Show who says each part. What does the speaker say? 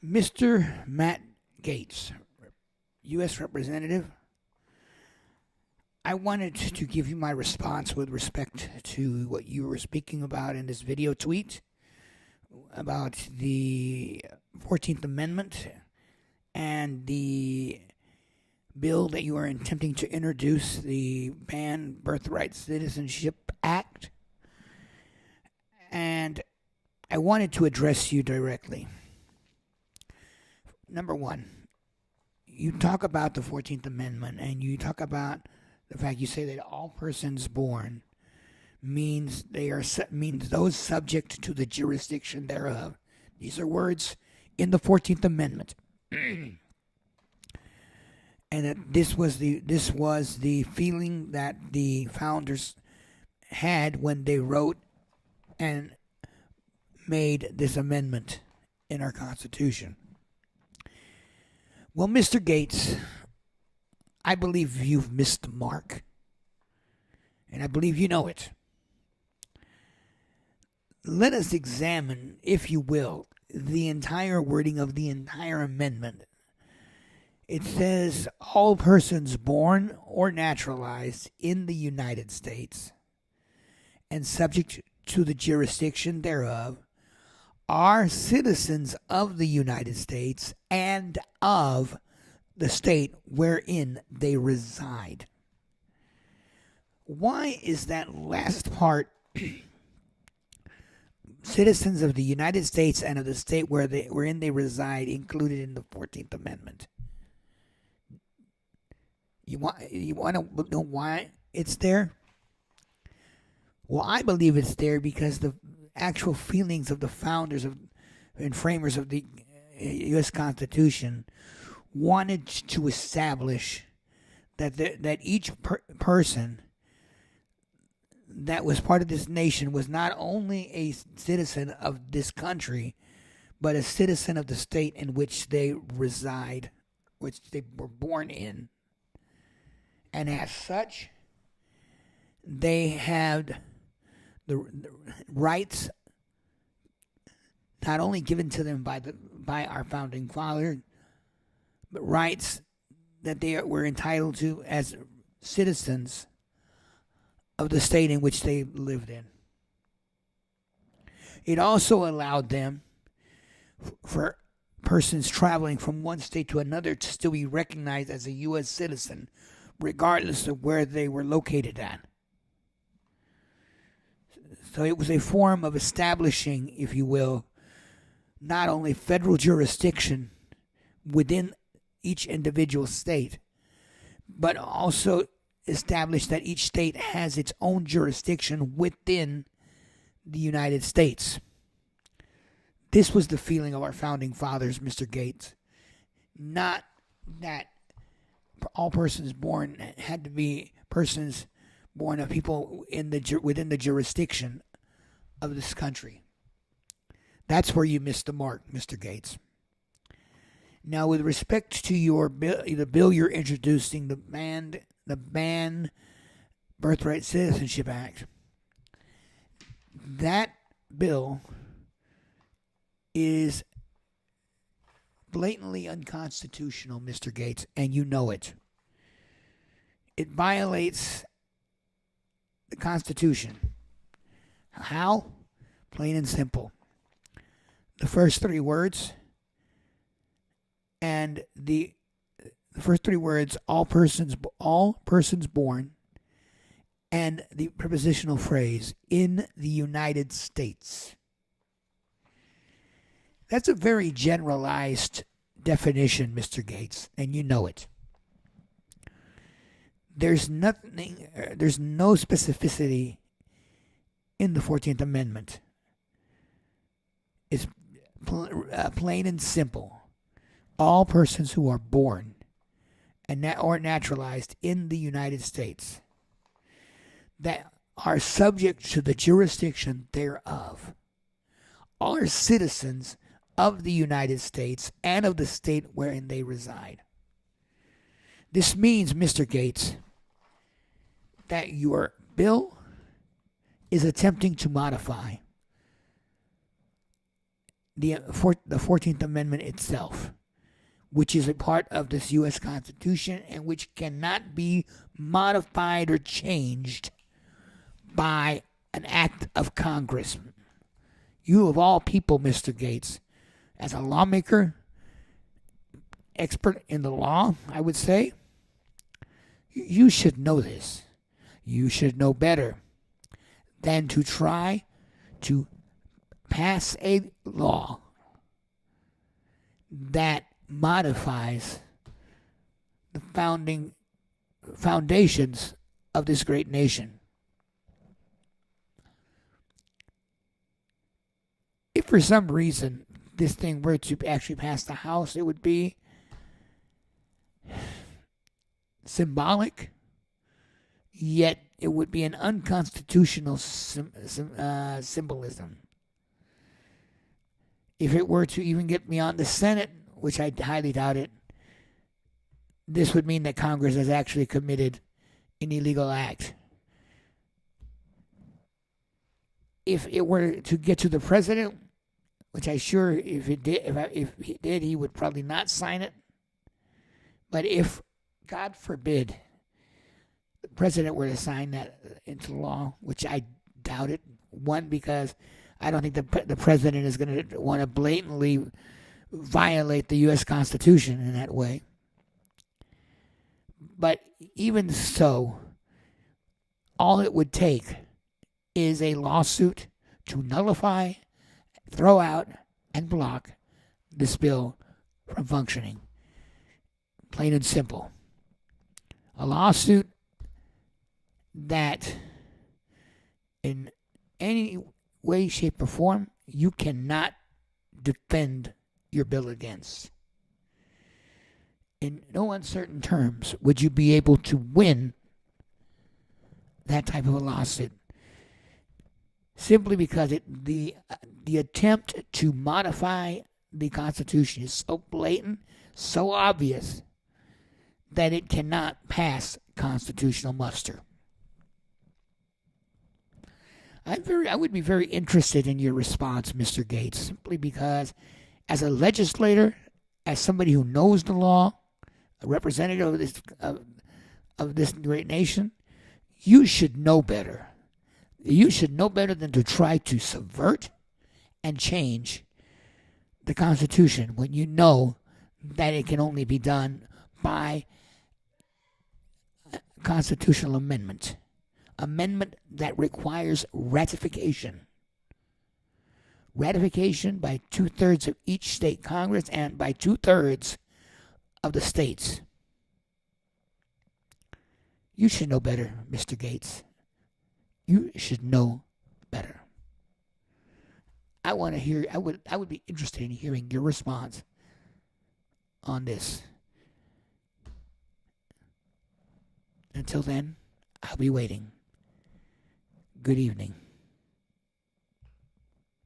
Speaker 1: Mr. Matt Gaetz, U.S. Representative, I wanted to give you my response with respect to what you were speaking about in this video tweet about the 14th Amendment and the bill that you are attempting to introduce, the Ban Birthright Citizenship Act. And I wanted to address you directly. Number one, you talk about the 14th Amendment and you talk about the fact you say that all persons born means those subject to the jurisdiction thereof. These are words in the 14th Amendment. And that this was the feeling that the founders had when they wrote and made this amendment in our Constitution. Well, Mr. Gaetz, I believe you've missed the mark, and I believe you know it. Let us examine, if you will, the entire wording of the entire amendment. It says, all persons born or naturalized in the United States and subject to the jurisdiction thereof are citizens of the United States and of the state wherein they reside. Why is that last part, citizens of the United States and of the state wherein they reside, included in the 14th Amendment? You want to know why it's there? Well, I believe it's there because the actual feelings of the founders and framers of the U.S. Constitution wanted to establish that each person that was part of this nation was not only a citizen of this country, but a citizen of the state in which they reside, which they were born in. And as such, they had the rights not only given to them by our founding father, but rights that they were entitled to as citizens of the state in which they lived in. It also allowed them, for persons traveling from one state to another, to still be recognized as a U.S. citizen, regardless of where they were located at. So it was a form of establishing, if you will, not only federal jurisdiction within each individual state, but also establish that each state has its own jurisdiction within the United States. This was the feeling of our founding fathers, Mr. Gaetz. Not that all persons born had to be persons born of people within the jurisdiction of this country. That's where you missed the mark, Mr. Gaetz. Now, with respect to your bill, the bill you're introducing, the Ban Birthright Citizenship Act, that bill is blatantly unconstitutional, Mr. Gaetz, and you know it. It violates the Constitution. How? Plain and simple. The first three words, and the first three words, all persons born, and the prepositional phrase, in the United States. That's a very generalized definition, Mr. Gaetz, and you know it. There's no specificity in the 14th Amendment. It's plain and simple. All persons who are born or naturalized in the United States that are subject to the jurisdiction thereof are citizens of the United States and of the state wherein they reside. This means, Mr. Gaetz, that your bill is attempting to modify the 14th Amendment itself, which is a part of this U.S. Constitution and which cannot be modified or changed by an act of Congress. You, of all people, Mr. Gaetz, as a lawmaker, expert in the law, I would say, you should know this. You should know better than to try to pass a law that modifies the foundations of this great nation. If for some reason this thing were to actually pass the House, it would be symbolic, yet it would be an unconstitutional symbolism. If it were to even get beyond the Senate, which I highly doubt it, this would mean that Congress has actually committed an illegal act. If it were to get to the president, which I'm sure if he did, he would probably not sign it. But if, God forbid, the president were to sign that into law, which I doubt it, one, because I don't think the president is going to want to blatantly violate the U.S. Constitution in that way. But even so, all it would take is a lawsuit to nullify, throw out, and block this bill from functioning. Plain and simple. A lawsuit that in any way, shape, or form you cannot defend your bill against. In no uncertain terms would you be able to win that type of a lawsuit, simply because the attempt to modify the Constitution is so blatant, so obvious, that it cannot pass constitutional muster. I would be very interested in your response, Mr. Gaetz, simply because as a legislator, as somebody who knows the law, a representative of this great nation, you should know better. You should know better than to try to subvert and change the Constitution when you know that it can only be done by a constitutional amendment that requires ratification by 2/3 of each state Congress and by 2/3 of the states. You should know better, Mr. Gaetz. You should know better. I would be interested in hearing your response on this. Until then, I'll be waiting. Good evening.